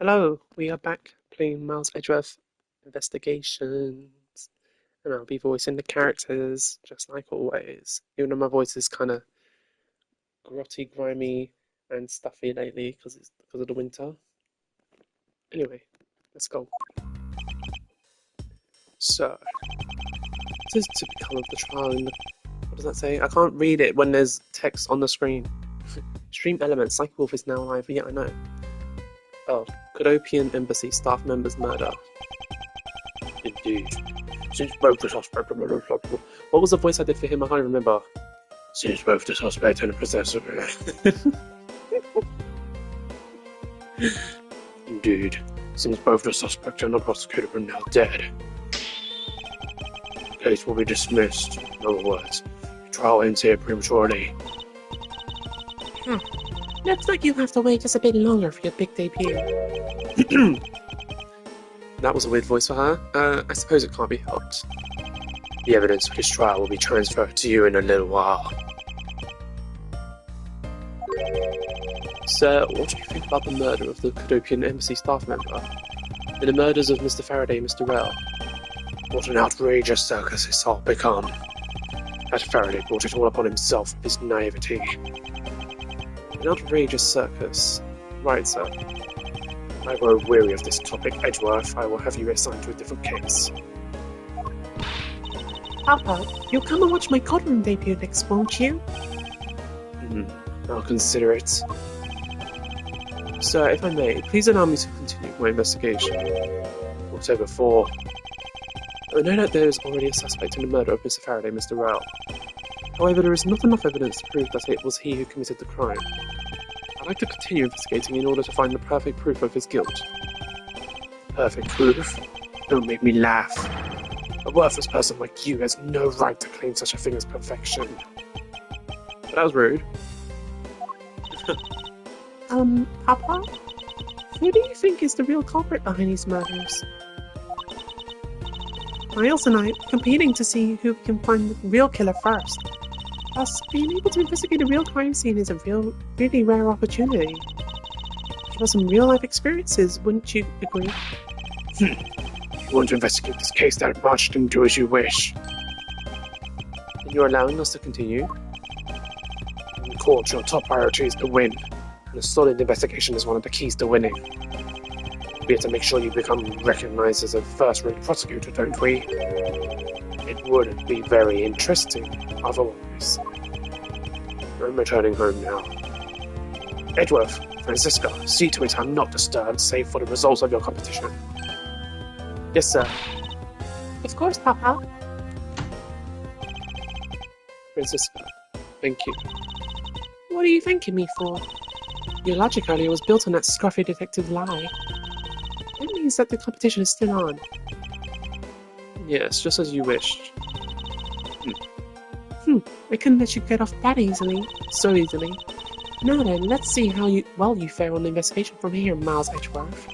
Hello, we are back playing Miles Edgeworth Investigations, and I'll be voicing the characters just like always. Even though my voice is kind of grotty, grimy, and stuffy lately because of the winter. Anyway, let's go. So, what is to become of the trial in the... What does that say? I can't read it when there's text on the screen. Extreme elements, Psychowolf is now alive, yeah, I know. Oh, Cadopian Embassy staff members murder. Indeed. Since both the suspect and the... What was the voice I did for him? I can't remember. Since both the suspect and the possessor... Indeed. Since both the suspect and the prosecutor are now dead. The case will be dismissed. In other words, the trial ends here prematurely. Looks like you have to wait just a bit longer for your big debut. That was a weird voice for her. I suppose it can't be helped. The evidence for this trial will be transferred to you in a little while. Sir, what do you think about the murder of the Cadopian Embassy staff member? And the murders of Mr. Faraday and Mr. Rell? What an outrageous circus it's all become. That Faraday brought it all upon himself with his naivety. An outrageous circus. Right, sir. I grow weary of this topic, Edgeworth. I will have you assigned to a different case. Papa, you'll come and watch my courtroom debut next, won't you? I'll consider it. Sir, if I may, please allow me to continue my investigation. Whatever for. I know that there is already a suspect in the murder of Mr. Faraday and Mr. Rao. However, there is not enough evidence to prove that it was he who committed the crime. I'd like to continue investigating in order to find the perfect proof of his guilt. Perfect proof? Don't make me laugh. A worthless person like you has no right to claim such a thing as perfection. But that was rude. Papa? Who do you think is the real culprit behind these murders? Miles and I are competing to see who can find the real killer first. Thus, being able to investigate a real crime scene is a really rare opportunity. Give us some real-life experiences, wouldn't you agree? If you want to investigate this case that much, then do as you wish. And you're allowing us to continue? In court, your top priority is to win, and a solid investigation is one of the keys to winning. We have to make sure you become recognized as a first-rate prosecutor, don't we? It would be very interesting, otherwise. I'm returning home now. Edgeworth, Francisca, see to it I'm not disturbed, save for the results of your competition. Yes, sir. Of course, Papa. Francisca, thank you. What are you thanking me for? Your logic earlier was built on that scruffy detective lie. That means that the competition is still on. Yes, just as you wished. I couldn't let you get off that easily. So easily. Now then, let's see how well you fare on the investigation from here, Miles Edgeworth.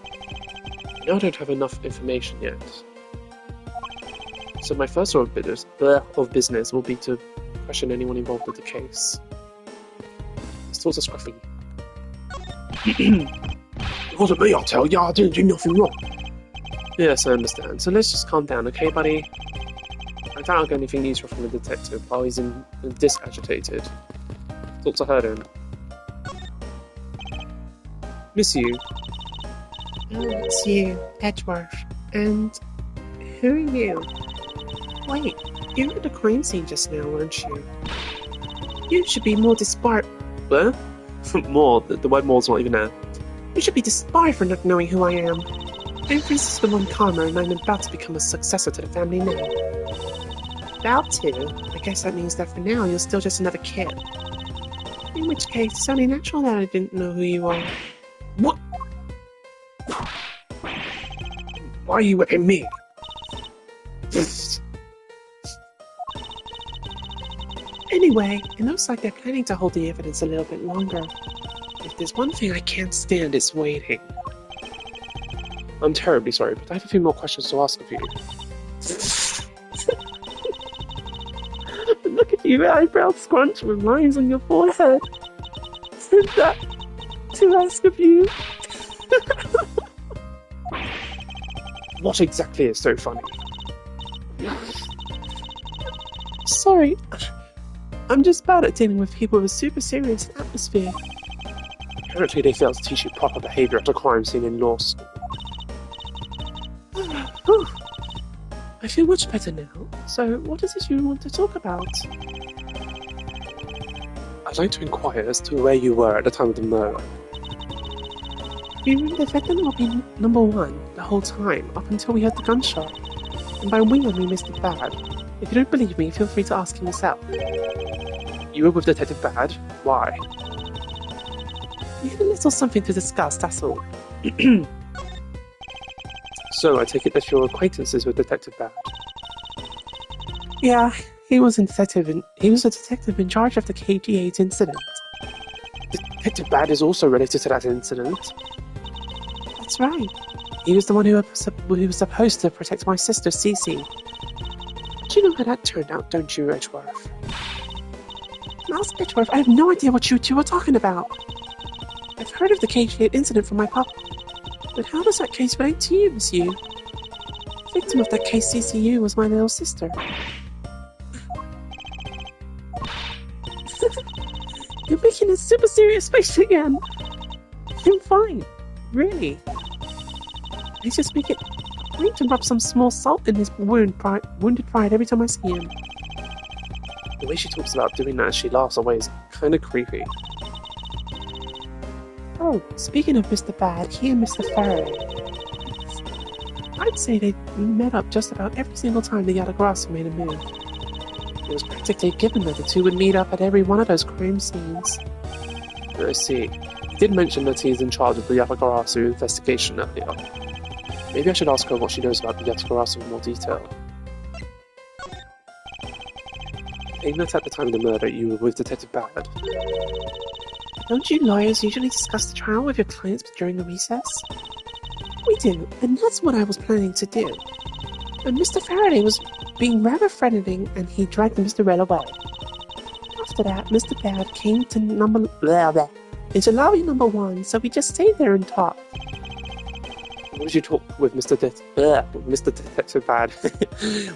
Now I don't have enough information yet. So my first order of business will be to question anyone involved with the case. His thoughts are scruffy. It wasn't me, I'll tell ya. I didn't do nothing wrong. Yes, I understand. So let's just calm down, okay, buddy? I doubt I'll get anything useful from the detective while he's this agitated. Talk to her then. Miss you. Oh, it's you, Edgeworth. And who are you? Wait, you were at the crime scene just now, weren't you? You should be more disbarred. What? More? The word more's not even there. You should be disbarred for not knowing who I am. I'm Francisca von Karma, and I'm about to become a successor to the family name. About to? I guess that means that for now you're still just another kid. In which case, it's only natural that I didn't know who you are. What? Why are you whipping me? Anyway, it looks like they're planning to hold the evidence a little bit longer. If there's one thing I can't stand, it's waiting. I'm terribly sorry, but I have a few more questions to ask of you. Look at your eyebrows scrunched with lines on your forehead. Is that to ask of you? What exactly is so funny? Sorry, I'm just bad at dealing with people with a super serious atmosphere. Apparently they failed to teach you proper behaviour at a crime scene in law school. I feel much better now. So, what is it you want to talk about? I'd like to inquire as to where you were at the time of the murder. We were in the defendant lobby number 1 the whole time, up until we heard the gunshot. And by we I mean Mr. Bad. If you don't believe me, feel free to ask him yourself. You were with Detective Bad? Why? We had a little something to discuss, that's all. So, I take it that your acquaintances with Detective Bad? Yeah, he was a detective in charge of the KG8 incident. Detective Bad is also related to that incident. That's right. He was the one who was supposed to protect my sister, Cece. But you know how that turned out, don't you, Edgeworth? Mouse Edgeworth, I have no idea what you two are talking about. I've heard of the KG8 incident from my papa. But how does that case relate to you, monsieur? The victim of that case, CCU, was my little sister. You're making a super serious face again. I'm fine. Really. I just make it a point to rub some small salt in his wounded pride every time I see him. The way she talks about doing that as she laughs away is kind of creepy. Oh, speaking of Mr. Bad, he and Mr. Faraday. I'd say they met up just about every single time the Yatagrasu made a move. It was practically a given that the two would meet up at every one of those crime scenes. I see. He did mention that he's in charge of the Yatagarasu investigation earlier. Maybe I should ask her what she knows about the Yatagarasu in more detail. Being that at the time of the murder you were with Detective Bad. Don't you lawyers usually discuss the trial with your clients during a recess? We do, and that's what I was planning to do. But Mr. Faraday was being rather threatening, and he dragged Mr. Rell away. After that, Mr. Bad came to into lobby number 1, so we just stayed there and talked. What did you talk with Mr. Detective Bad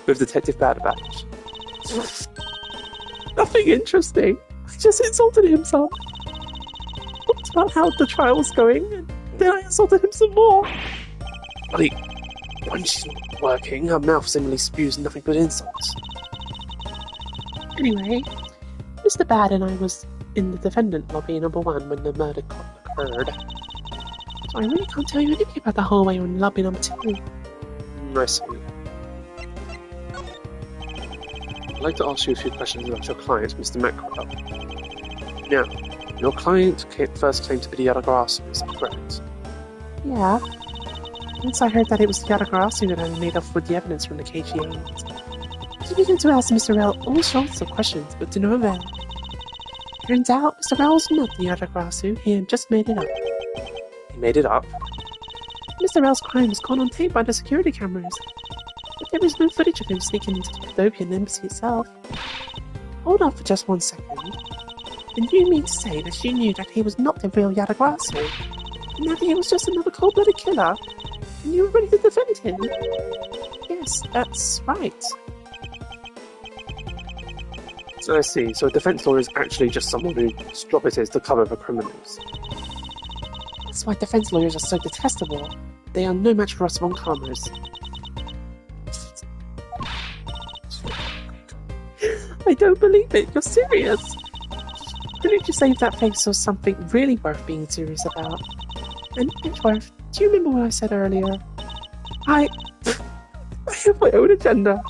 with Detective Bad about? Nothing interesting. I just insulted him some. Talked about how the trial was going, and then I insulted him some more. Like, when she's not working, her mouth seemingly spews nothing but insults. Anyway, Mr. Bad and I was in the defendant lobby number 1 when the murder occurred. So I really can't tell you anything about the hallway in lobby number 2. I see. I'd like to ask you a few questions about your client, Mr. Mackrell. Now, your client first claimed to be the Yatagarasu, is that correct? Yeah. Once I heard that it was the Yatagarasu that I made off with the evidence from the KG8. I began to ask Mr. Rell all sorts of questions, but to no avail. Turns out, Mr. Rell was not the Yatagarasu, he had just made it up. He made it up? Mr. Rell's crime was caught on tape by the security cameras, but there was no footage of him sneaking into the Ethiopian embassy itself. Hold on for just 1 second. And you mean to say that you knew that he was not the real Yatagarasu, and that he was just another cold-blooded killer, and you were ready to defend him? Yes, that's right. So I see, so a defense lawyer is actually just someone whose job it is to cover for criminals. That's why defense lawyers are so detestable. They are no match for us rom-commers. I don't believe it, you're serious. Couldn't you save that face for something really worth being serious about? And Edgeworth, do you remember what I said earlier? I have my own agenda.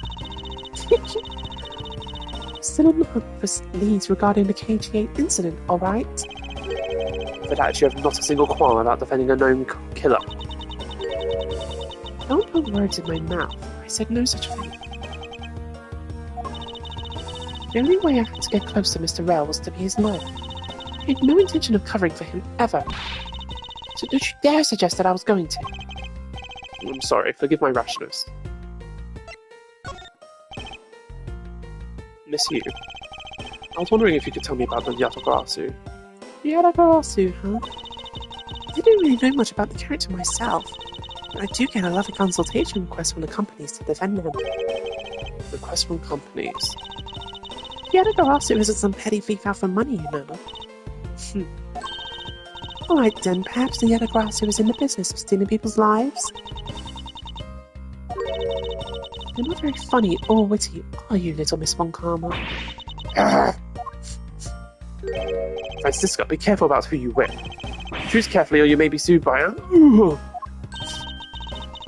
Still on the hunt for leads regarding the KG8 incident, alright? For that, you have not a single qualm about defending a known killer. Don't put words in my mouth. I said no such thing. The only way I had to get close to Mr. Rell was to be his lawyer. I had no intention of covering for him, ever. So don't you dare suggest that I was going to. I'm sorry, forgive my rashness. Miss you. I was wondering if you could tell me about the Yatagarasu. The Yatagarasu, huh? I didn't really know much about the character myself. I do get a lot of consultation requests from the companies to defend them. Requests from companies. The other Garasu isn't some petty thief out for money, you know. Alright then, perhaps the other Garasu is in the business of stealing people's lives? You're not very funny or witty, are you, little Miss Von Karma? Francisca, be careful about who you whip. Choose carefully or you may be sued by her.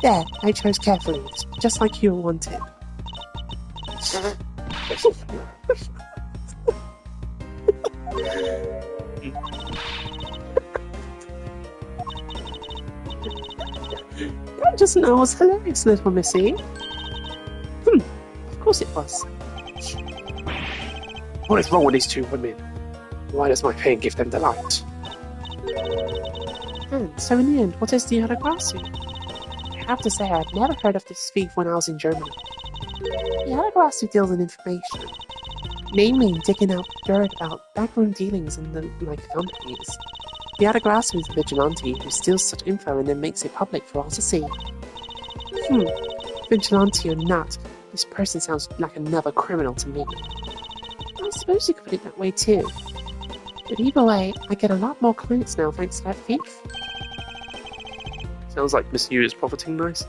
There, I chose carefully, just like you wanted. That just now was hilarious, little missy. Of course it was. What is wrong with these two women? Why does my pain give them delight? So in the end, what is the other Grasu? I have to say I'd never heard of this thief when I was in Germany. The other Grasu deals in information, namely digging out dirt about backroom dealings in the like companies. The other Grasu is a vigilante who steals such info and then makes it public for all to see. Vigilante or not, this person sounds like another criminal to me. I suppose you could put it that way too. But either way, I get a lot more clients now thanks to that thief. Sounds like Miss Yu is profiting nice.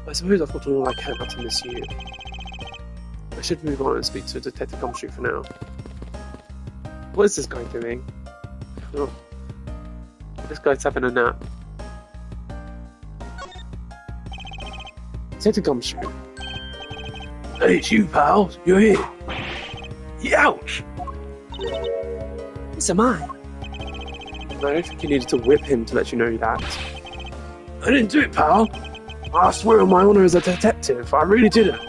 I suppose I've got all I can out to Miss Yu. I should move on and speak to Detective Gumshoe for now. What is this guy doing? Oh, this guy's having a nap. Detective Gumshoe. Hey, it's you, pal. You're here. Ouch! Yes, am I? I don't think you needed to whip him to let you know that. I didn't do it, pal. I swear on my honor as a detective, I really didn't.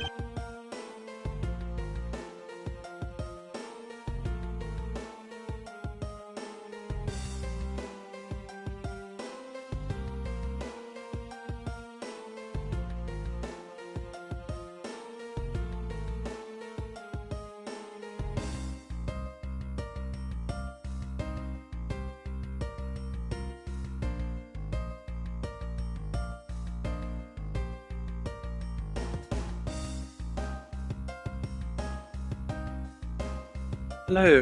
Hello.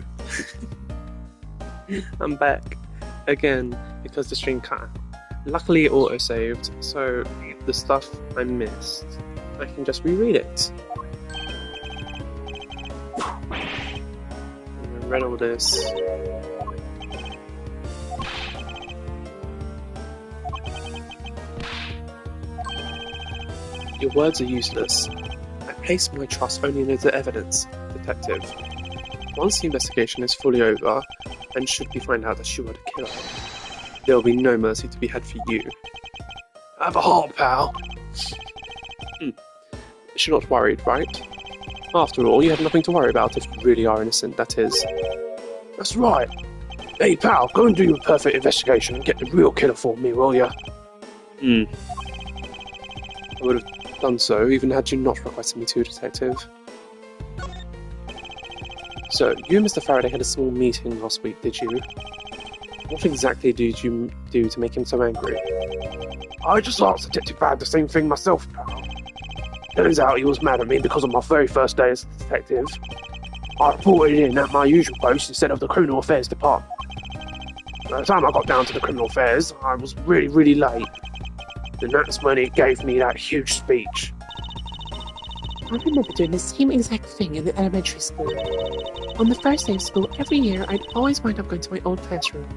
I'm back again because the stream cut out. Luckily it auto-saved, so the stuff I missed, I can just reread it. I read all this. Your words are useless. I place my trust only in the evidence, Detective. Once the investigation is fully over, and should we find out that you are the killer, there will be no mercy to be had for you. Have a heart, pal! You're not worried, right? After all, you have nothing to worry about if you really are innocent, that is. That's right! Hey, pal, go and do your perfect investigation and get the real killer for me, will ya? I would have done so, even had you not requested me to, Detective. So, you and Mr. Faraday had a small meeting last week, did you? What exactly did you do to make him so angry? I just asked Detective Bad the same thing myself, pal. Turns out he was mad at me because of my very first day as a detective. I reported in at my usual post instead of the Criminal Affairs Department. By the time I got down to the Criminal Affairs, I was really late. And that's when he gave me that huge speech. I remember doing the same exact thing in the elementary school. On the first day of school every year, I'd always wind up going to my old classroom.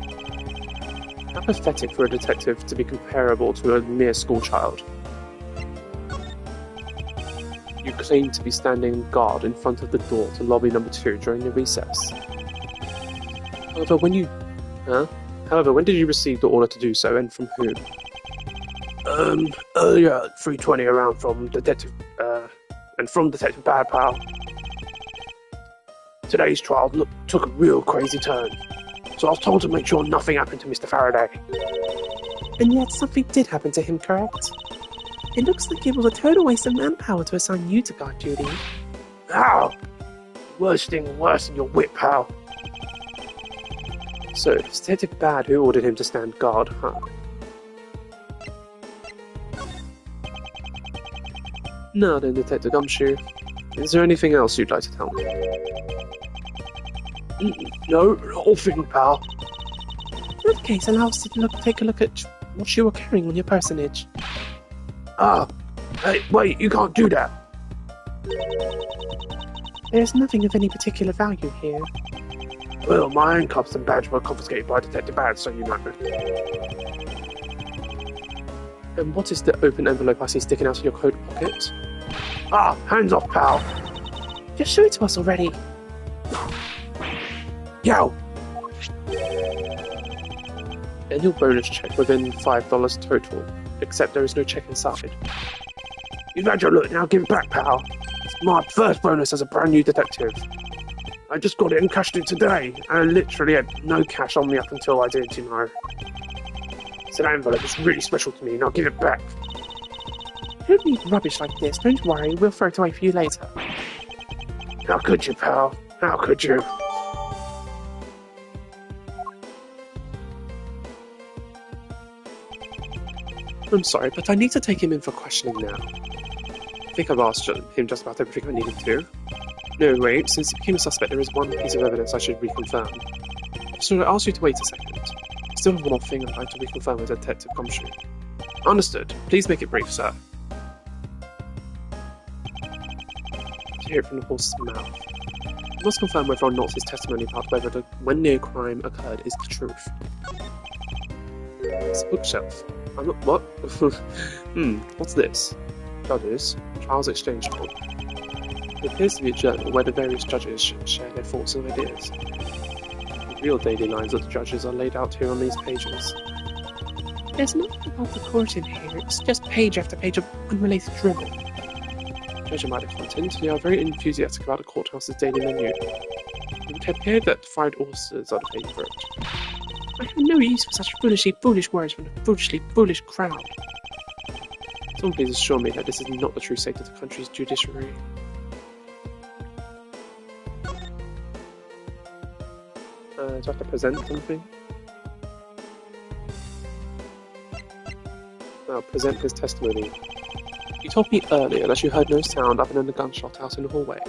How pathetic for a detective to be comparable to a mere schoolchild. You claim to be standing guard in front of the door to lobby number 2 during the recess. However, when did you receive the order to do so, and from whom? Earlier at 3:20 around from Detective Bad Pal. Today's trial took a real crazy turn, so I was told to make sure nothing happened to Mr. Faraday. And yet something did happen to him, correct? It looks like it was a total waste of manpower to assign you to guard duty. Ow! Worst thing worse than your whip, pal. So, it's Detective Bad who ordered him to stand guard, huh? Now then, Detective Gumshoe, is there anything else you'd like to tell me? No, nothing, pal. In that case, allow us to take a look at what you were carrying on your personage. Ah, hey, wait, you can't do that. There's nothing of any particular value here. Well, my handcuffs and badge were confiscated by Detective Bad, so you know. And what is the open envelope I see sticking out of your coat pocket? Ah, hands off, pal. Just show it to us already. Yo! Annual bonus check within $5 total, except there is no check inside. You've had your look, now give it back, pal. It's my first bonus as a brand new detective. I just got it and cashed it today, and I literally had no cash on me up until I did, you know. It's an envelope, it's really special to me, and I'll give it back. You don't need rubbish like this, don't worry, we'll throw it away for you later. How could you, pal? How could you? I'm sorry, but I need to take him in for questioning now. I think I've asked him just about everything I needed to. No, wait, since he became a suspect, there is one piece of evidence I should reconfirm. So I ask you to wait a second. I still have one more thing I'd like to reconfirm with Detective Gumshoe. Understood. Please make it brief, sir. To hear it from the horse's mouth. I must confirm whether or not his testimony about whether the when near crime occurred is the truth. It's a bookshelf. I'm not. What? What's this? Judges, Trials Exchange Book. It appears to be a journal where the various judges share their thoughts and ideas. The real daily lives of the judges are laid out here on these pages. There's nothing about the court in here, it's just page after page of unrelated dribble. Judging by the content, they are very enthusiastic about the courthouse's daily menu. It would appear that fried oysters are the favourite. I have no use for such foolishly foolish words from a foolishly foolish crowd. Someone please assure me that this is not the true state of the country's judiciary. Do I have to present something? Now, present his testimony. You told me earlier that you heard no sound other than the gunshot out in the hallway.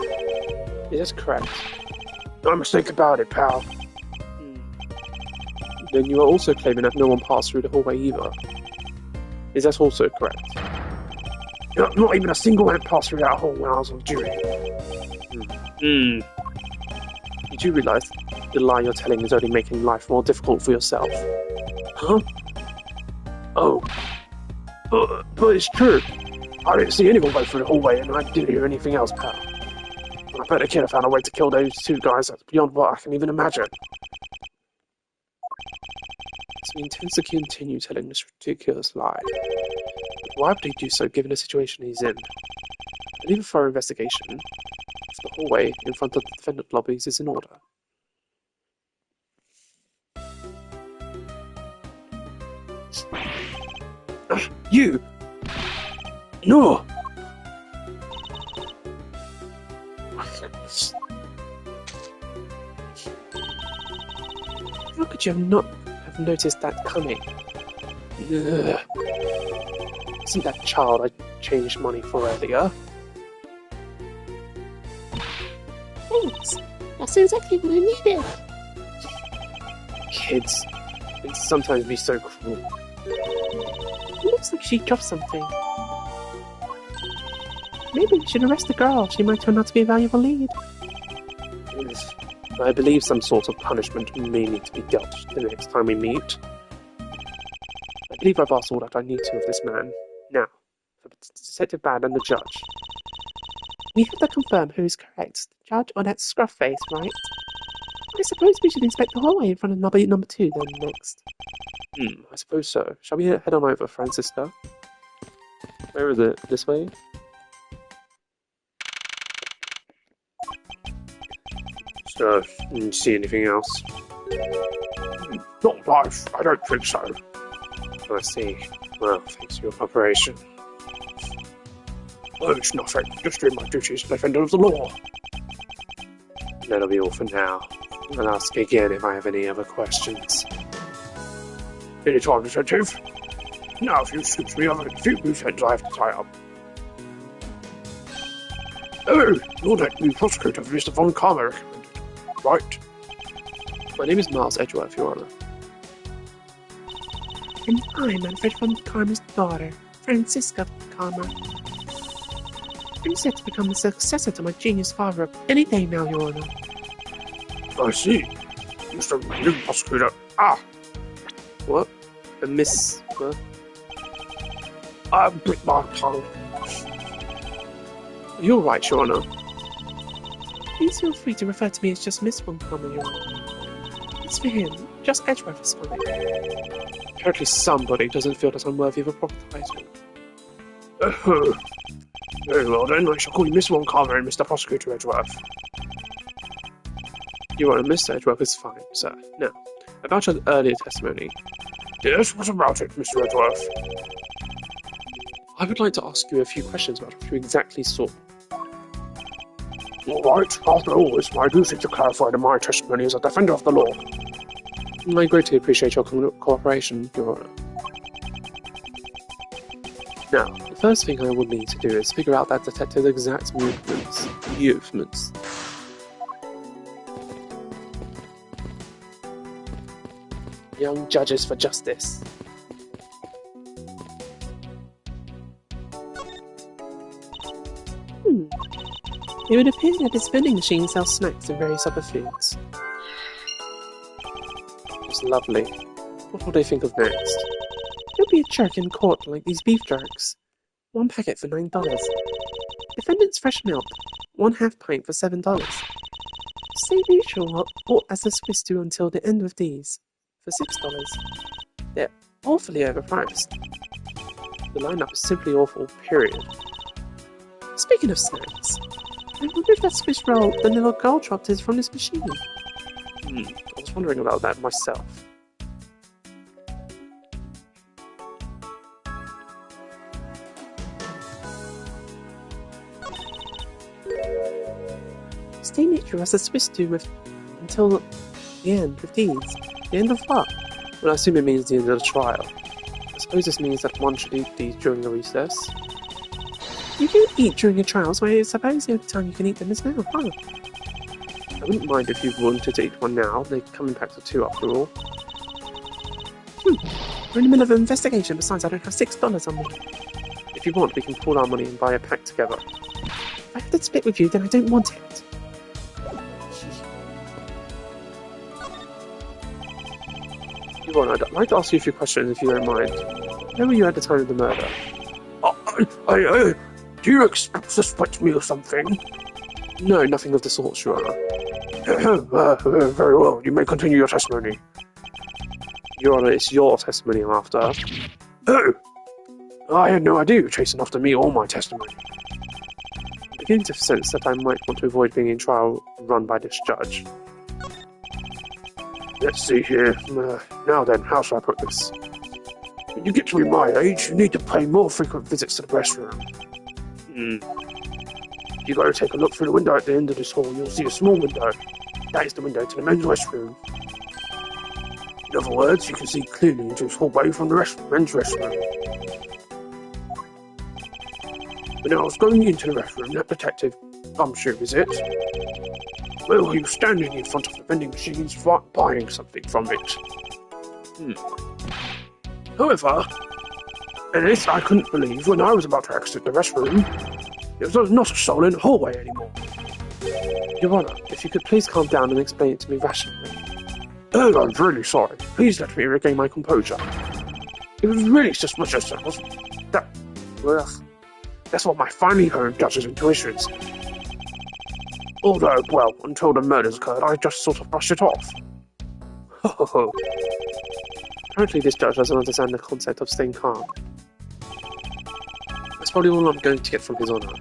Is that correct? No mistake about it, pal. Then you are also claiming that no one passed through the hallway either. Is that also correct? Not even a single ant passed through that hall when I was on duty. You do realise the lie you're telling is only making life more difficult for yourself? Huh? Oh. But it's true. I didn't see anyone go through the hallway and I didn't hear anything else, pal. I bet the killer found a way to kill those two guys that's beyond what I can even imagine. So he intends to continue telling this ridiculous lie. But why would he do so given the situation he's in? I believe a thorough investigation of the hallway in front of the defendant lobbies is in order. You! No! How could you not have noticed that coming? Ugh. Isn't that child I changed money for earlier? Thanks. That's exactly what I needed. Kids can sometimes be so cruel. It looks like she dropped something. Maybe we should arrest the girl. She might turn out to be a valuable lead. Yes. I believe some sort of punishment may need to be dealt the next time we meet. I believe I've asked all that I need to of this man. Now, for Detective Bad and the judge. We have to confirm who is correct, the judge or that scruff face, right? I suppose we should inspect the hallway in front of lobby number 2 then next. I suppose so. Shall we head on over, Francisca? Where is it? This way? So, see anything else? Not life, I don't think so. I see. Well, thanks for your cooperation. Oh, it's nothing. Just doing my duties as defender of the law. That'll be all for now. I'll ask again if I have any other questions. Any time, Detective. Now, if you excuse me, I have a few loose ends I have to tie up. Oh, you're that new prosecutor Mr. Von Karma recommended, right? My name is Miles Edgeworth, Your Honor. And I'm Manfred von Karma's daughter, Francisca von Karma. I'm set to become the successor to my genius father any day now, Your Honor. I see. Mr. New Prosecutor. What? A miss... What? I bit my tongue. You're right, Your Honor. Please feel free to refer to me as just Miss von Karma, Your Honor. As for him, just Edgeworth is fine. Apparently somebody doesn't feel that I'm worthy of a proper title. Very well then, I shall call you Miss Von Karma and Mr. Prosecutor Edgeworth. Your Honor, Mr. Edgeworth is fine, sir. Now, about your earlier testimony. Yes, what about it, Mr. Edgeworth? I would like to ask you a few questions about what you exactly saw. All right, after all, it's my duty to clarify my testimony as a defender of the law. I greatly appreciate your cooperation, Your Honor. Now, the first thing I will need to do is figure out that detective's exact movements. Young judges for justice. It would appear that this vending machine sells snacks and various other foods. It's lovely. What will they think of next? You'll be a jerk in court like these beef jerks. 1 packet for $9. Defendant's fresh milk, 1/2 pint for $7. Stay neutral or as a Swiss do until the end of these, for $6. They're awfully overpriced. The lineup is simply awful, period. Speaking of snacks, I wonder if that Swiss roll the little girl dropped is from this machine. I was wondering about that myself. Stay neutral as a Swiss do with until the end with these. The end of what? Well, I assume it means the end of the trial. I suppose this means that one should eat these during the recess. You can eat during your trial, so I suppose the only time you can eat them is now, huh? I wouldn't mind if you wanted to eat one now. They come in packs of 2 after all. We're in the middle of an investigation, besides I don't have $6 on me. If you want, we can pool our money and buy a pack together. If I have to split with you, then I don't want it. Yvonne, I'd like to ask you a few questions if you don't mind. Where were you at the time of the murder? Do you suspect me of something? No, nothing of the sort, Your Honor. Very well, you may continue your testimony. Your Honor, it's your testimony I'm after. Oh! I had no idea you were chasing after me or my testimony. I'm beginning to sense that I might want to avoid being in trial run by this judge. Let's see here. Now then, how shall I put this? When you get to be my age, you need to pay more frequent visits to the restroom. If you go to take a look through the window at the end of this hall, you'll see a small window. That is the window to the men's restroom. In other words, you can see clearly into this hallway from the men's restroom. When I was going into the restroom, that detective, I'm sure is it? Well, he was standing in front of the vending machines buying something from it. However, and this I couldn't believe when I was about to exit the restroom, there was not a soul in the hallway anymore. Your Honor, if you could please calm down and explain it to me rationally. Oh, I'm really sorry. Please let me regain my composure. It was really suspicious, wasn't that? Well, that's what my finely honed judge's intuitions. Although, well, until the murders occurred, I just sort of brushed it off. Apparently this judge doesn't understand the concept of staying calm. That's probably all I'm going to get from His Honor.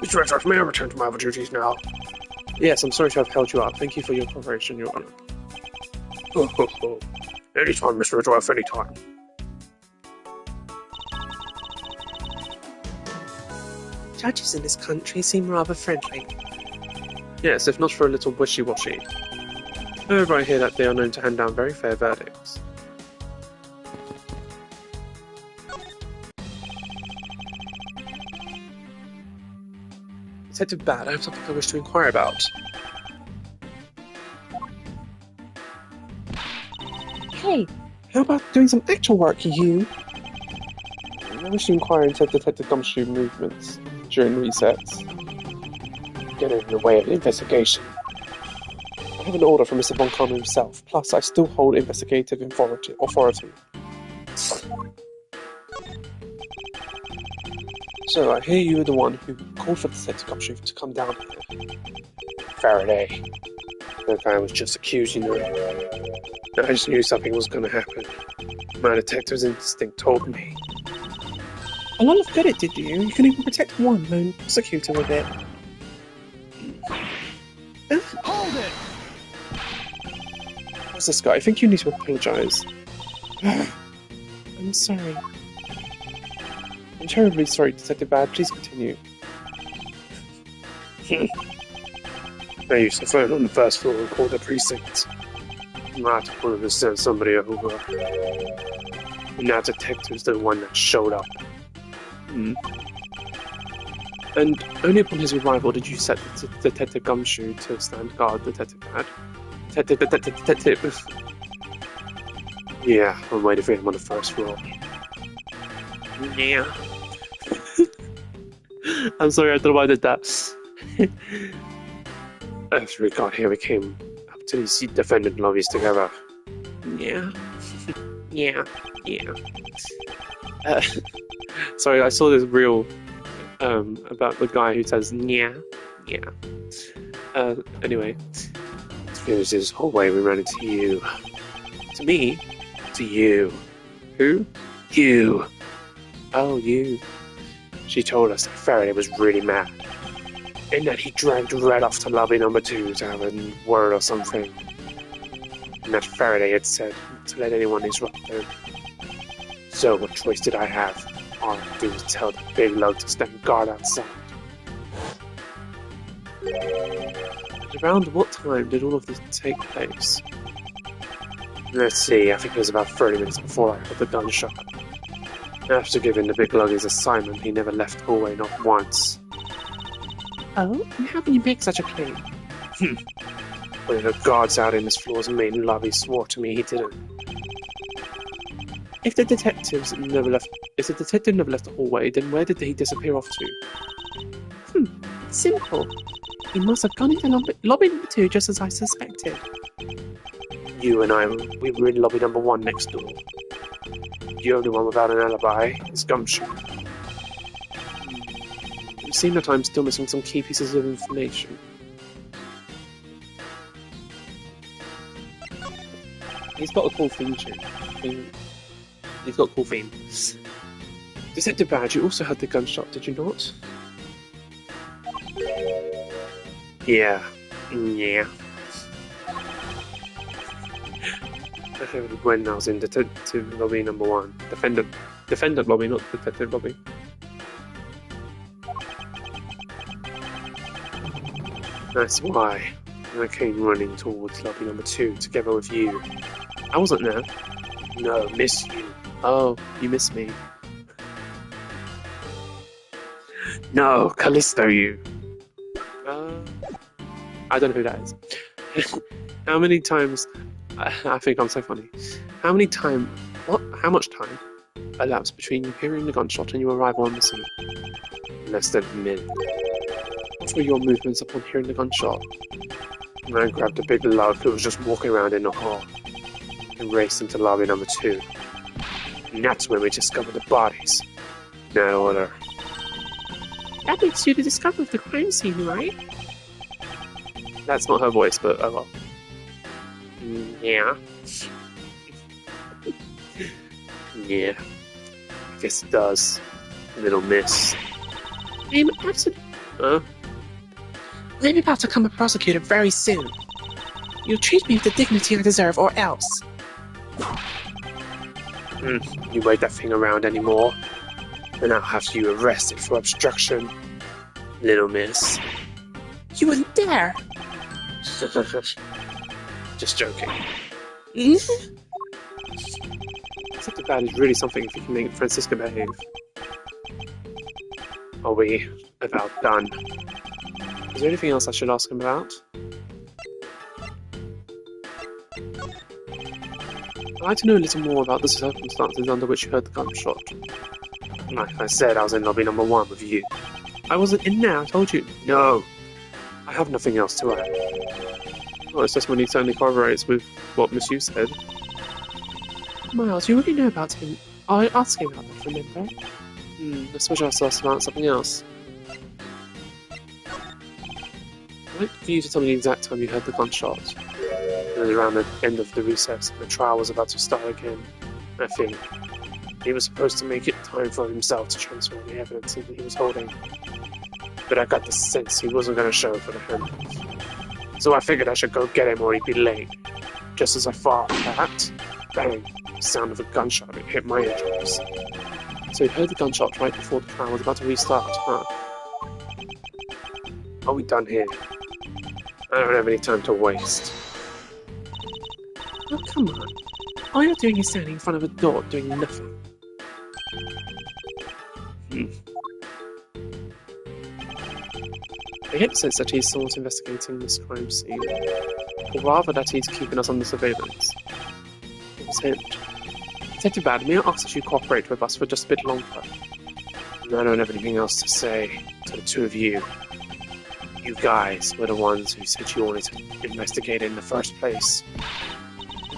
Mr. Edgeworth, may I return to my other duties now? Yes, I'm sorry to have held you up. Thank you for your cooperation, Your Honor. Anytime, Mr. Edgeworth, anytime. Judges in this country seem rather friendly. Yes, if not for a little wishy-washy. However, I hear that they are known to hand down very fair verdicts. Detective Bad, I have something I wish to inquire about. Hey, How about doing some actual work, you? I wish to inquire into Detective Gumshoe movements during resets. Getting in the way of the investigation. I have an order from Mr. Von Karma himself, plus I still hold investigative authority. So I hear you were the one who called for Detective Gumshoe to come down here. Faraday. That guy was just accused, you know. I just knew something was going to happen. My detective's instinct told me. a lot of good it did you. You can even protect one lone prosecutor with it. Hold it! What's this guy? I think you need to apologize. I'm sorry. I'm terribly sorry, Detective Bad. Please continue. I used to phone on the first floor and call the precinct. Not wanted to send somebody over. And that detective's the one that showed up. And only upon his arrival did you set Detective Gumshoe to stand guard, Detective Bad. Detective. Yeah, I'm waiting for him on the first floor. Yeah. I'm sorry, I thought I did that. After we got here, we came up to these defendant lobbies together. Yeah. Yeah. Sorry, I saw this reel about the guy who says yeah. Anyway. To finish this hallway, we ran into you. To me? To you. Who? You. Oh, you. She told us that Faraday was really mad. And that he dragged Red off to lobby number 2 to have a word or something. And that Faraday had said not to let anyone interrupt him. So what choice did I have? All I had to do was tell the big lug to stand guard outside. Around what time did all of this take place? Let's see, I think it was about 30 minutes before I heard the gunshot. After giving the big lug his assignment, he never left the hallway, not once. Oh, and how can you make such a claim? When the guards out in this floor's main lobby swore to me he didn't. If the detective never left the hallway, then where did he disappear off to? It's simple. He must have gone into lobby number 2 just as I suspected. You and I, we were in lobby number 1 next door. The only one without an alibi is Gumshoe. It seems that I'm still missing some key pieces of information. He's got a cool theme tune. He's got a cool theme. Detective Badge, you also had the gunshot, did you not? Yeah. I heard when I was in detective lobby number 1. Defendant lobby, not detective lobby. That's why I came running towards lobby number 2 together with you. I wasn't there. No, miss you. Oh, you missed me. No, Callisto you. I don't know who that is. How many times... I think I'm so funny. How much time elapsed between you hearing the gunshot and your arrival on the scene? Less than a minute. What were your movements upon hearing the gunshot? I grabbed a big lug who was just walking around in the hall and raced into lobby number 2. And that's when we discovered the bodies. In that order. That makes you the discoverer of the crime scene, right? That's not her voice, but oh well. Yeah. Yeah. I guess it does. Little miss. I'm about to become a prosecutor very soon. You'll treat me with the dignity I deserve, or else. You wave that thing around anymore, and I'll have you arrested for obstruction. little miss. You wouldn't dare! Just joking. Mm? Except that is really something if you can make Francisca behave. Are we about done? Is there anything else I should ask him about? I'd like to know a little more about the circumstances under which you heard the gunshot. Like I said, I was in lobby number 1 with you. I wasn't in there, I told you. No! I have nothing else to add. Well, this testimony certainly corroborates with what Miss Yu said. Miles, you already know about him. I asked him about that, remember? I suppose I was asked about something else. I'd like for you to tell me the exact time you heard the gunshot. It was around the end of the recess, and the trial was about to start again. I think he was supposed to make it time for himself to transfer the evidence that he was holding. But I got the sense he wasn't going to show for the handcuffs. So I figured I should go get him or he'd be late. Just as I thought that, bang, the sound of a gunshot hit my eardrums. So you heard the gunshot right before the trial was about to restart, huh? Are we done here? I don't have any time to waste. Oh, come on. All you're doing is standing in front of a door doing nothing. I get the sense that he's somewhat investigating this crime scene, or rather that he's keeping us under surveillance. It was him. Detective Bad, may I ask that you cooperate with us for just a bit longer? I don't have anything else to say to the two of you. You guys were the ones who said you wanted to investigate it in the first place.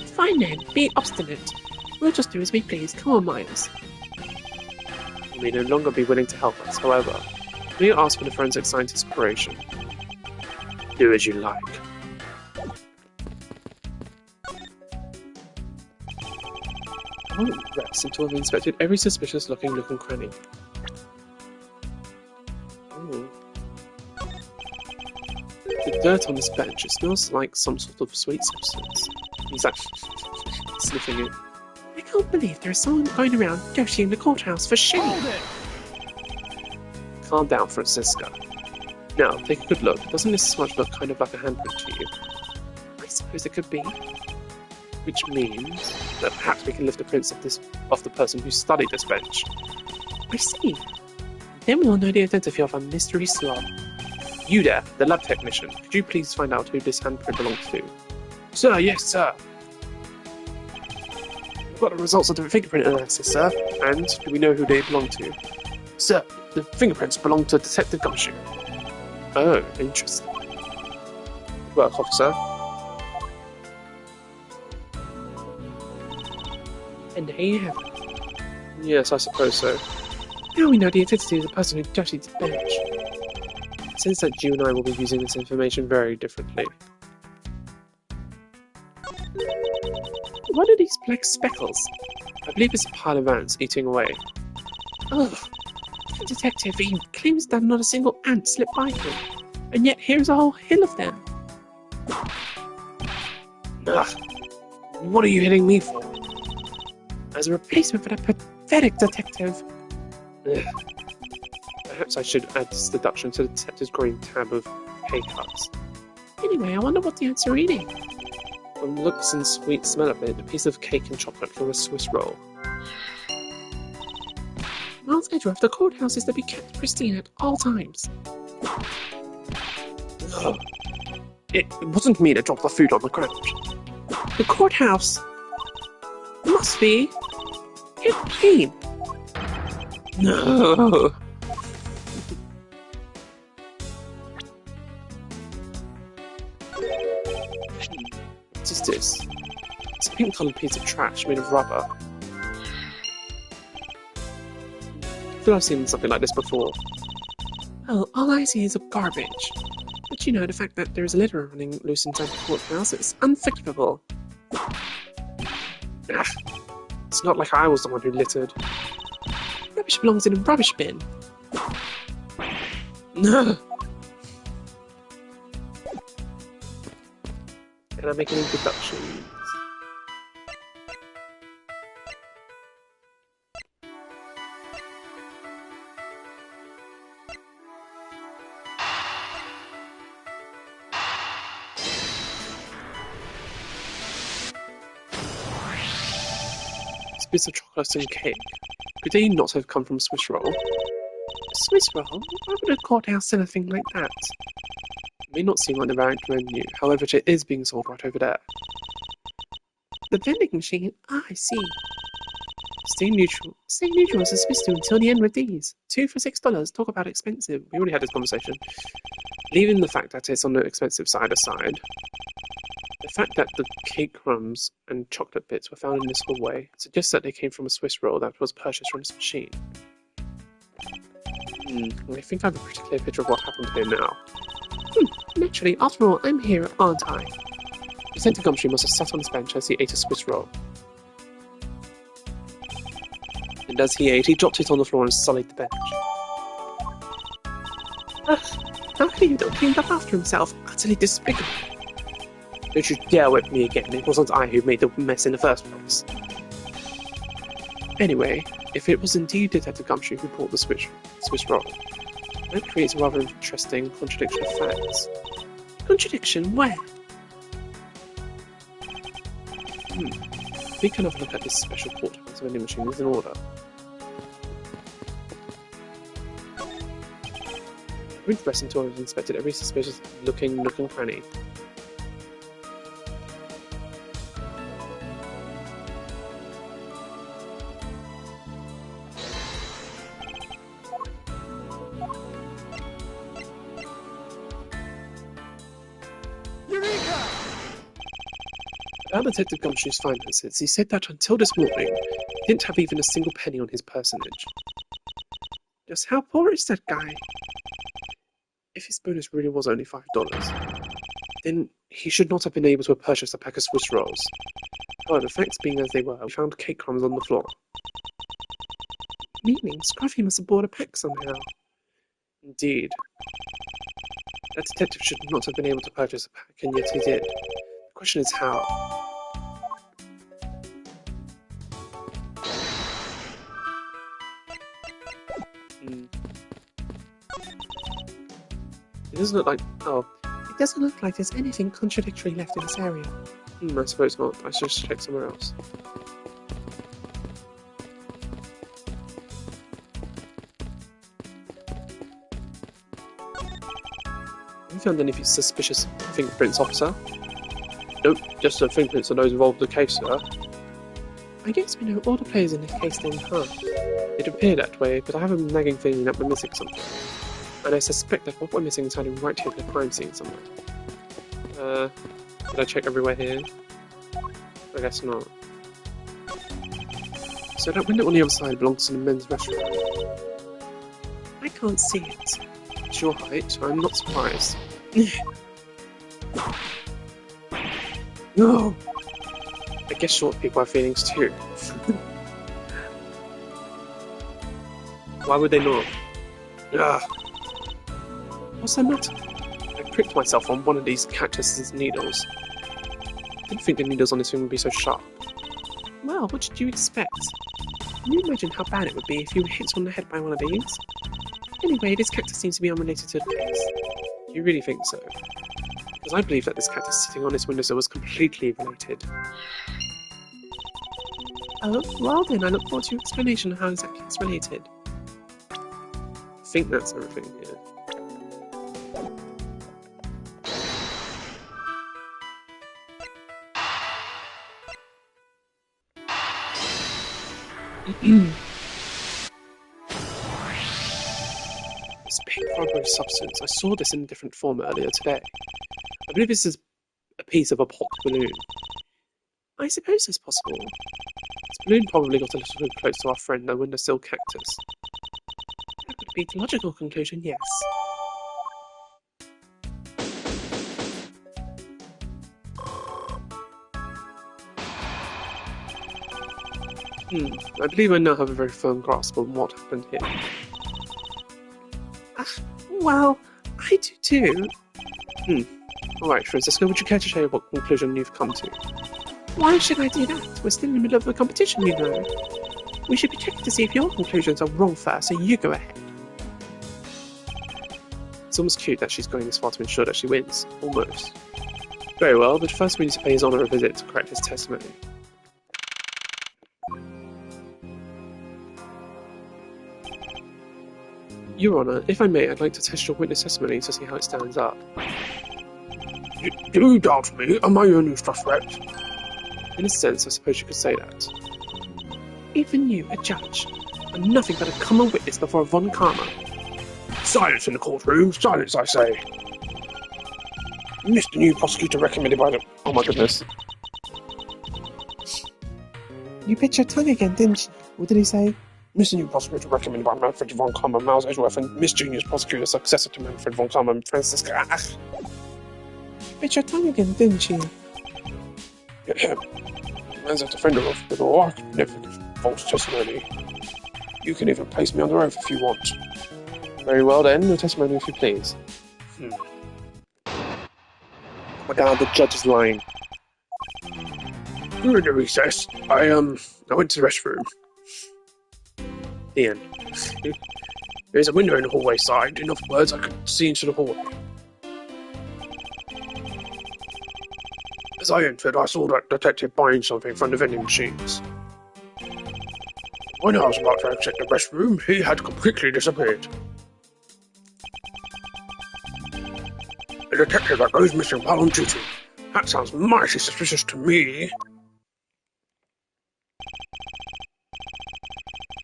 Fine then, be obstinate. We'll just do as we please. Come on, Miles. You may no longer be willing to help us, however. May I ask for the forensic scientist's cooperation? Do as you like. I won't rest until I've inspected every suspicious-looking nook and cranny. The dirt on this bench, it smells like some sort of sweet substance. He's like sniffing it. I can't believe there's someone going around dirtying the courthouse for shame. Calm down, Francisca. Now, take a good look. Doesn't this smudge look kind of like a handprint to you? I suppose it could be. Which means that perhaps we can lift the prints of the person who studied this bench. I see. Then we'll know the identity of a mystery slob. You there, the lab technician. Could you please find out who this handprint belongs to? Sir, yes, sir. We've got the results of the fingerprint analysis, sir. And do we know who they belong to? Sir, the fingerprints belong to Detective Gumshoe. Oh, interesting. Good work, officer. And there you have it. Yes, I suppose so. Now we know the identity of the person who dirtied the bench. It seems that you and I will be using this information very differently. What are these black speckles? I believe it's a pile of ants eating away. Ugh. The detective, he claims that not a single ant slipped by him. And yet here's a whole hill of them. Ugh. What are you hitting me for? As a replacement for that pathetic detective. Ugh. Perhaps I should add this deduction to the detective's green tab of pay cuts. Anyway, I wonder what the ants are eating. From the looks and sweet smell of it, a piece of cake and chocolate from a Swiss roll. Miles Edgeworth, the courthouse is to be kept pristine at all times. Ugh. It wasn't me that dropped the food on the ground. The courthouse must be clean. No. What is this? It's a pink-coloured piece of trash made of rubber. I feel I've seen something like this before. Well, all I see is a garbage. But you know, the fact that there's litter running loose inside the courthouse is unforgivable. Ugh. It's not like I was the one who littered. Rubbish belongs in a rubbish bin. No. Can I make any deductions? bits of chocolate and cake. Could they not have come from a Swiss roll? Swiss roll? Why would a courthouse sell a thing like that? It may not seem like the right menu, however, it is being sold right over there. The vending machine? Ah, I see. Stay neutral. Stay neutral as a Swiss do until the end with these. 2 for $6. Talk about expensive. We already had this conversation. Leaving the fact that it's on the expensive side aside, the fact that the cake crumbs and chocolate bits were found in this hallway suggests that they came from a Swiss roll that was purchased from this machine. I think I have a pretty clear picture of what happened here now. Naturally, after all, I'm here, aren't I? Detective Gumshoe must have sat on his bench as he ate a Swiss roll. And as he ate, he dropped it on the floor and sullied the bench. How could he not clean up after himself? Utterly despicable. Don't you dare whip me again. It wasn't I who made the mess in the first place. Anyway, if it was indeed Detective Gumshoe who bought the Swiss roll, that creates a rather interesting contradiction of facts. Contradiction? Where? We can have a look at this special portrait vending machine is in order. I wouldn't rest until I've inspected every suspicious looking nook and cranny. About Detective Gumshoe's finances, he said that until this morning, he didn't have even a single penny on his personage. Just how poor is that guy? If his bonus really was only $5, then he should not have been able to purchase a pack of Swiss rolls. However, facts being as they were, we found cake crumbs on the floor. Meaning, Scruffy must have bought a pack somehow. Indeed. That detective should not have been able to purchase a pack, and yet he did. The question is how. It doesn't look like... Oh. It doesn't look like there's anything contradictory left in this area. I suppose not. I should just check somewhere else. Have you found any suspicious fingerprints, officer? Nope, just the fingerprints of those involved in the case, sir. I guess we know all the players in this case then, huh? It appeared that way, but I have a nagging feeling that we're missing something. And I suspect that what we're missing is hiding right here in the crime scene somewhere. Did I check everywhere here? I guess not. So that window on the other side belongs to the men's restaurant. I can't see it. It's your height, so I'm not surprised. No! I guess short people have feelings too. Why would they not? Ugh. What's the matter? I pricked myself on one of these cactus's needles. Didn't think the needles on this thing would be so sharp. Well, what did you expect? Can you imagine how bad it would be if you were hit on the head by one of these? Anyway, this cactus seems to be unrelated to the case. Do you really think so? Because I believe that this cactus sitting on this windowsill was completely related. Oh, well then, I look forward to your explanation of how exactly it's related. I think that's everything here. This pink rubbery substance, I saw this in a different form earlier today. I believe this is a piece of a popped balloon. I suppose it's possible. This balloon probably got a little too close to our friend, the windowsill cactus. That would be the logical conclusion, yes. I believe I now have a very firm grasp on what happened here. Well, I do too. Alright, Francisco, would you care to share what conclusion you've come to? Why should I do that? We're still in the middle of a competition, you know. We should be checking to see if your conclusions are wrong first, so you go ahead. It's almost cute that she's going this far to ensure that she wins. Almost. Very well, but first we need to pay his honour a visit to correct his testimony. Your Honour, if I may, I'd like to test your witness testimony to see how it stands up. Do you doubt me? Am I your new suspect? In a sense, I suppose you could say that. Even you, a judge, are nothing but a common witness before a Von Karma. Silence in the courtroom! Silence, I say! Mr. New Prosecutor recommended by the... Oh my goodness. You bit your tongue again, didn't you? What did he say? Mr. New Prosecutor recommended by Manfred von Karma, Miles Edgeworth, and Miss Junior's Prosecutor, successor to Manfred von Karma, Francisca... You bit your tongue again, didn't you? As a defender of the law, I could never give false testimony. You can even place me on the oath if you want. Very well then, your testimony if you please. Oh my god, the judge is lying. During the recess, I went to the restroom. The end. There's a window in the hallway side. In other words, I could see into the hallway. As I entered, I saw that detective buying something from the vending machines. When I was about to exit the restroom, he had completely disappeared. A detective that goes missing while on duty. That sounds mighty suspicious to me.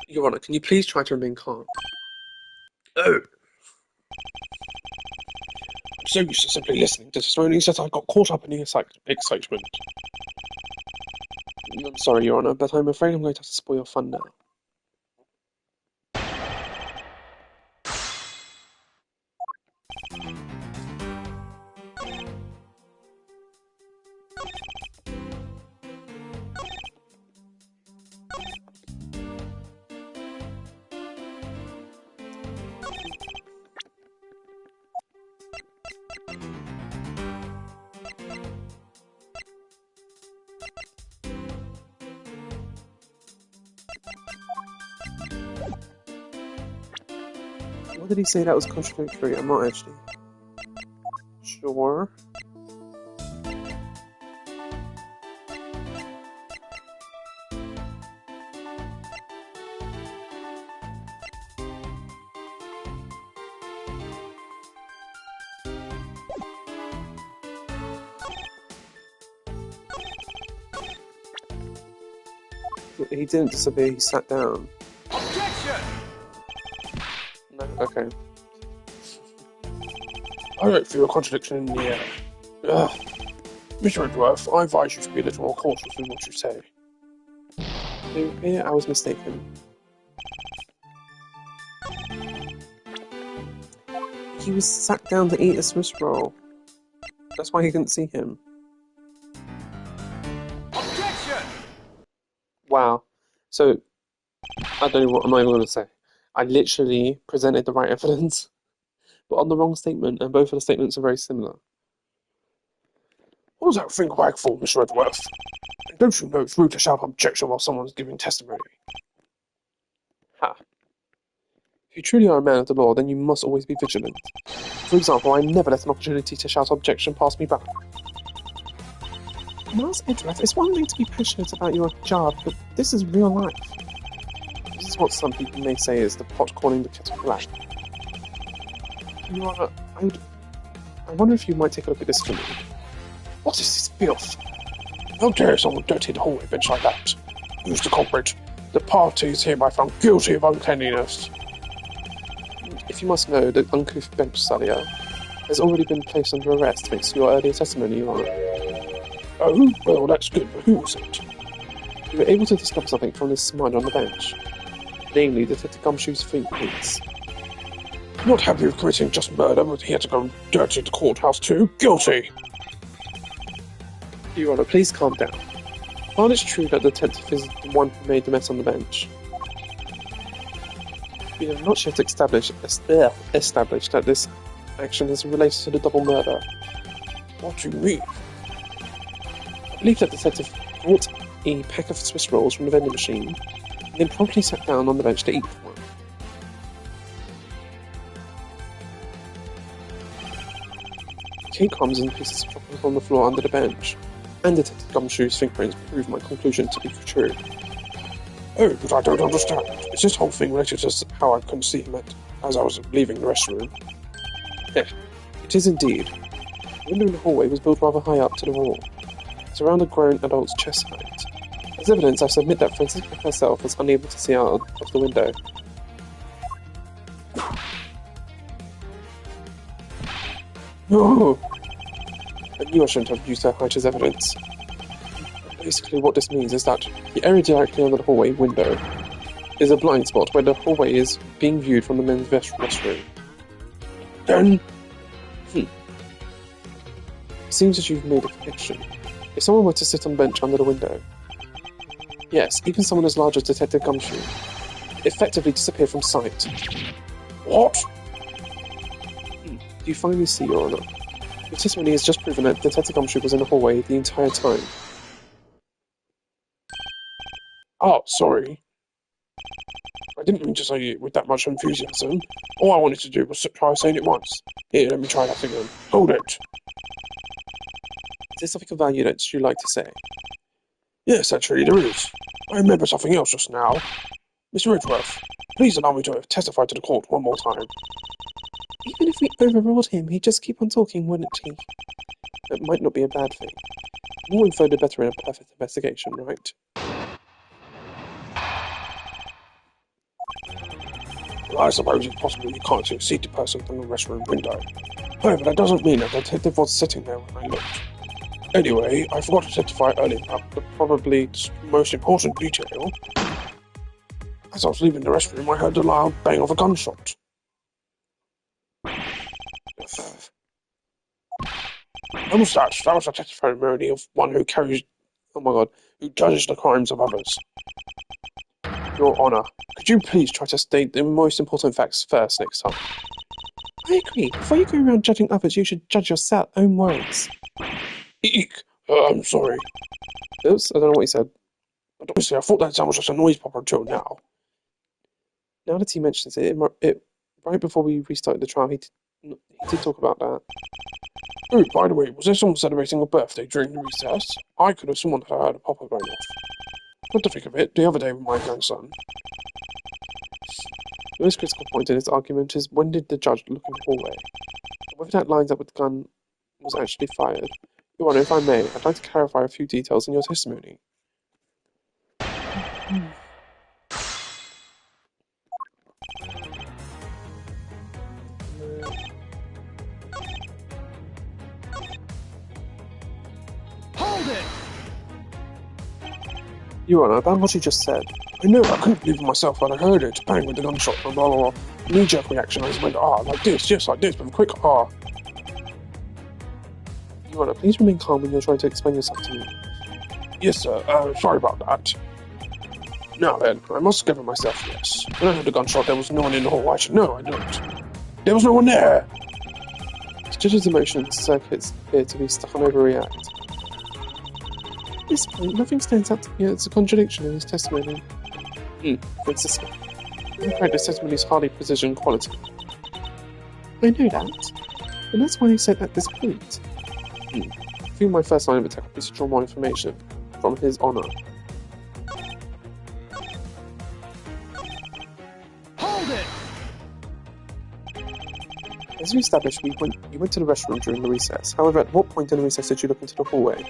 Your Honour, can you please try to remain calm? Oh. I'm so used to simply listening to testimonies that I got caught up in the excitement. I'm sorry, Your Honour, but I'm afraid I'm going to have to spoil your fun now. What did he say that was contradictory? I'm not actually sure. He didn't disappear, he sat down. Objection! No, okay. I don't feel a contradiction in the air. Mr. Edgeworth, I advise you to be a little more cautious in what you say. Maybe I was mistaken. He was sat down to eat a Swiss roll. That's why he couldn't see him. Objection! Wow. So, I don't know what I'm not even going to say. I literally presented the right evidence, but on the wrong statement, and both of the statements are very similar. What was that thing wag for, Mr. Edgeworth? Don't you know it's rude to shout objection while someone's giving testimony? Ha. If you truly are a man of the law, then you must always be vigilant. For example, I never let an opportunity to shout objection pass me by. Miles Edgeworth, it's one thing to be passionate about your job, but this is real life. This is what some people may say is the pot calling the kettle black. Your Honour, I wonder if you might take a look at this for me. What is this filth? How dare someone dirty the hallway bench like that? Who's the culprit? The party is hereby found guilty of uncleanliness. If you must know, the uncouth bench sullier has already been placed under arrest thanks to your earlier testimony, Your Honour. Oh, well, that's good, but who was it? You were able to discover something from this smudge on the bench, namely Detective Gumshoe's fingerprints. Not happy with committing just murder, but he had to go dirty the courthouse too. Guilty! Your Honour, please calm down. While it's true that the detective is the one who made the mess on the bench, we have not yet established that this action is related to the double murder. What do you mean? I believe that the detective brought a pack of Swiss rolls from the vending machine, and then promptly sat down on the bench to eat one. Cake crumbs and pieces of chocolate on the floor under the bench, and Detective Gumshoe's fingerprints prove my conclusion to be true. Oh, but I don't understand. Is this whole thing related to how I couldn't see him at as I was leaving the restroom. It is indeed. The window in the hallway was built rather high up to the wall. It's around a grown adult's chest height. As evidence, I submit that Francisca herself was unable to see out of the window. No! I knew I shouldn't have used her height as evidence. Basically, what this means is that the area directly under the hallway window is a blind spot where the hallway is being viewed from the men's restroom. Then... It seems that you've made a connection. If someone were to sit on a bench under the window... Yes, even someone as large as Detective Gumshoe effectively disappear from sight. What? Do you finally see, Your Honor? Your testimony has just proven that Detective Gumshoe was in the hallway the entire time. Oh, sorry. I didn't mean to say it with that much enthusiasm. All I wanted to do was try saying it once. Here, let me try that again. Hold it. Is there something of value that you'd like to say? Yes, actually, there is. I remember something else just now. Mr. Edgeworth, please allow me to testify to the court one more time. Even if we overruled him, he'd just keep on talking, wouldn't he? It might not be a bad thing. More info the better in a perfect investigation, right? Well, I suppose it's possible you can't see a seated person from the restroom window. However, that doesn't mean that the detective was sitting there when I looked. Anyway, I forgot to testify earlier about the probably most important detail. As I was leaving the restroom, I heard the loud bang of a gunshot. What was that? That was a testimony of one who carries... Oh my god. Who judges the crimes of others. Your Honor, could you please try to state the most important facts first next time? I agree. Before you go around judging others, you should judge your own words. Eek! I'm sorry. Oops, I don't know what he said. But honestly, I thought that sound was just a noise pop until now. Now that he mentions it, right before we restarted the trial, he did talk about that. Oh, by the way, was there someone celebrating a birthday during the recess? I could have sworn that I heard a popper going off. Come to think of it, the other day with my grandson. The most critical point in his argument is when did the judge look in the hallway? Whether that lines up with the gun was actually fired. Your Honor, if I may, I'd like to clarify a few details in your testimony. Hold it! Your Honor, about what you just said. I know, I couldn't believe it myself when I heard it. Bang with the gunshot, blah blah blah. Knee-jerk reaction, I just went, like this, yes, like this, with a quick Your Honor, please remain calm when you're trying to explain yourself to me. Yes, sir, sorry about that. Now then, I must give it myself, yes. When I heard the gunshot, there was no one in the hall. No, I don't. There was no one there! The judge's emotion circuits appear to be stuck on overreact. At this point, nothing stands out to me as a contradiction in his testimony. Consistent. In fact, his testimony is hardly precision quality. I know that, and that's why I said at this point. I feel my first line of attack is to draw more information from his Honor. Hold it! As we established, you went to the restroom during the recess. However, at what point in the recess did you look into the hallway?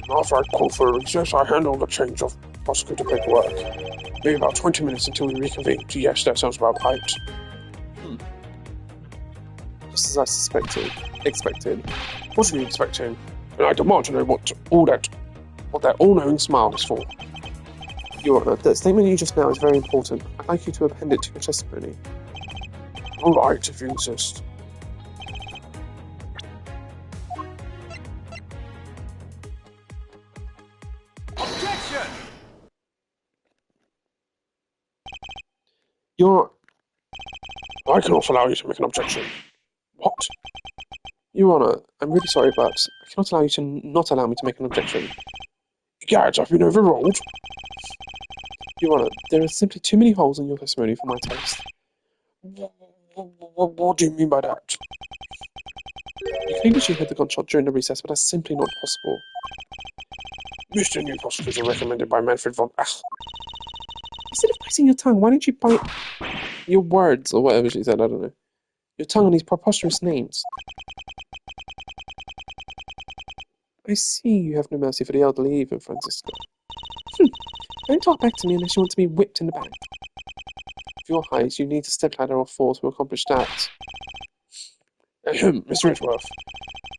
After I called for a recess, I handled a change of prosecutor paperwork. Maybe about 20 minutes until we reconvened. Yes, that sounds about right. Just as I expected. What are you expecting? And I demand to know what that all-knowing smile is for. Your Honor, the statement you just now is very important. I'd like you to append it to your testimony. All right, if you insist. Objection! I cannot allow you to make an objection. What? Your Honor, I'm really sorry, but I cannot allow you to not allow me to make an objection. Gads, I've been overruled. Your Honor, there are simply too many holes in your testimony for my taste. What do you mean by that? You claim that you heard the gunshot during the recess, but that's simply not possible. Mr. New Prosecutor recommended by Manfred von Ach. Instead of biting your tongue, why don't you bite your words, or whatever she said, I don't know. Your tongue on these preposterous names. I see you have no mercy for the elderly even, Francisco. Don't talk back to me unless you want to be whipped in the back. For your height, you need a stepladder or four to accomplish that. Mr. Edgeworth,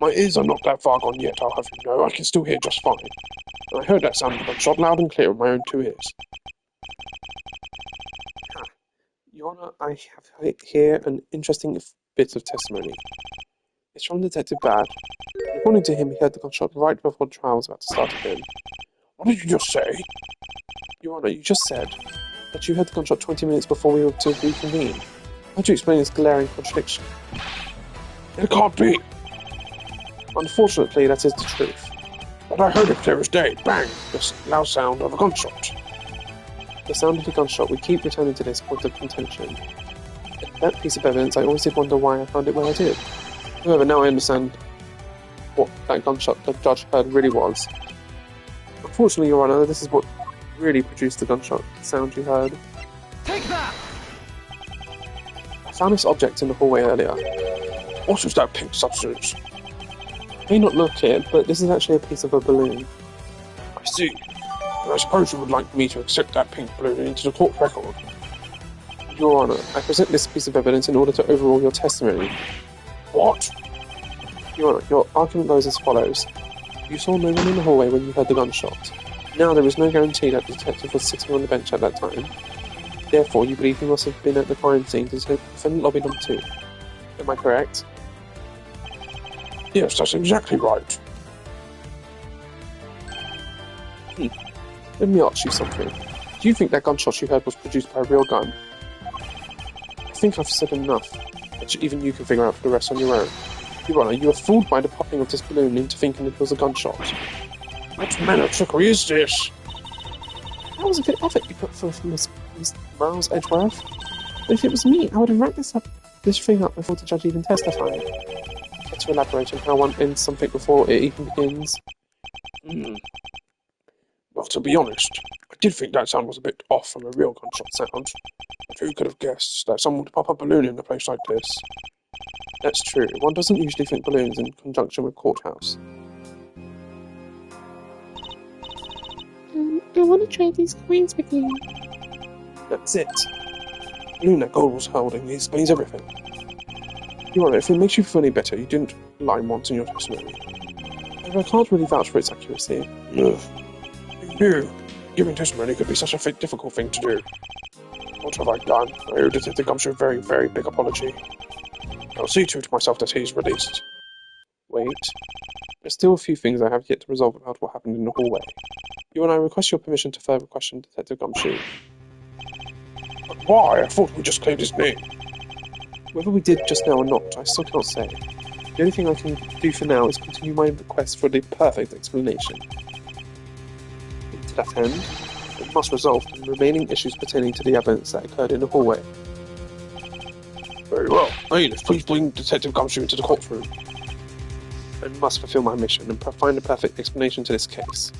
my ears are not that far gone yet, I'll have you know. I can still hear just fine. And I heard that sound of a gunshot loud and clear with my own 2 ears. Your Honour, I have here an interesting bit of testimony. It's from Detective Bad. According to him, he heard the gunshot right before the trial was about to start again. What did you just say? Your Honour, you just said that you heard the gunshot 20 minutes before we were to reconvene. How do you explain this glaring contradiction? It can't be. Unfortunately, that is the truth. But I heard it clear as day. Bang! The loud sound of a gunshot. The sound of the gunshot, we keep returning to this point of contention. That piece of evidence, I always did wonder why I found it where I did. However, now I understand what that gunshot the judge heard really was. Unfortunately, Your Honour, this is what really produced the gunshot sound you heard. Take that! I found this object in the hallway earlier. What is that pink substance? You may not look it, but this is actually a piece of a balloon. I see. And I suppose you would like me to accept that pink balloon into the court record. Your Honour, I present this piece of evidence in order to overrule your testimony. What? Your Honour, your argument goes as follows. You saw no one in the hallway when you heard the gunshot. Now, there is no guarantee that the detective was sitting on the bench at that time. Therefore, you believe he must have been at the crime scene to defend lobby number 2. Am I correct? Yes, that's exactly right. Let me ask you something. Do you think that gunshot you heard was produced by a real gun? I think I've said enough, that even you can figure out the rest on your own. Your Honour, you were fooled by the popping of this balloon into thinking it was a gunshot. What manner of trickery is this? That was a good effort you put forth, Miss Miles Edgeworth. But if it was me, I would have wrapped this thing up before the judge even testified. But to elaborate on how one ends something before it even begins. Well, to be honest, I did think that sound was a bit off from a real gunshot sound. But who could have guessed that someone would pop a balloon in a place like this? That's true. One doesn't usually think balloons in conjunction with courthouse. I want to trade these coins with you. That's it. The balloon that Gold was holding explains everything. Your Honour, if it makes you feel any better, you didn't lie once in your testimony. However, I can't really vouch for its accuracy. Ugh. You, giving testimony could be such a difficult thing to do. What have I done? I owe Detective Gumshoe a very, very big apology. I'll see to myself that he's released. Wait. There's still a few things I have yet to resolve about what happened in the hallway. You and I request your permission to further question Detective Gumshoe. But why? I thought we just cleared his name. Whether we did just now or not, I still can't say. The only thing I can do for now is continue my request for the perfect explanation. To that end, it must resolve the remaining issues pertaining to the evidence that occurred in the hallway. Very well. Bailiff, please bring Detective Gumshoe into the courtroom. I must fulfill my mission and find a perfect explanation to this case.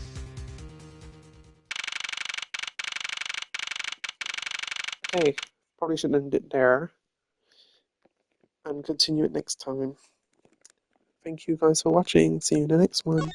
Okay, probably should end it there. And continue it next time. Thank you guys for watching. See you in the next one.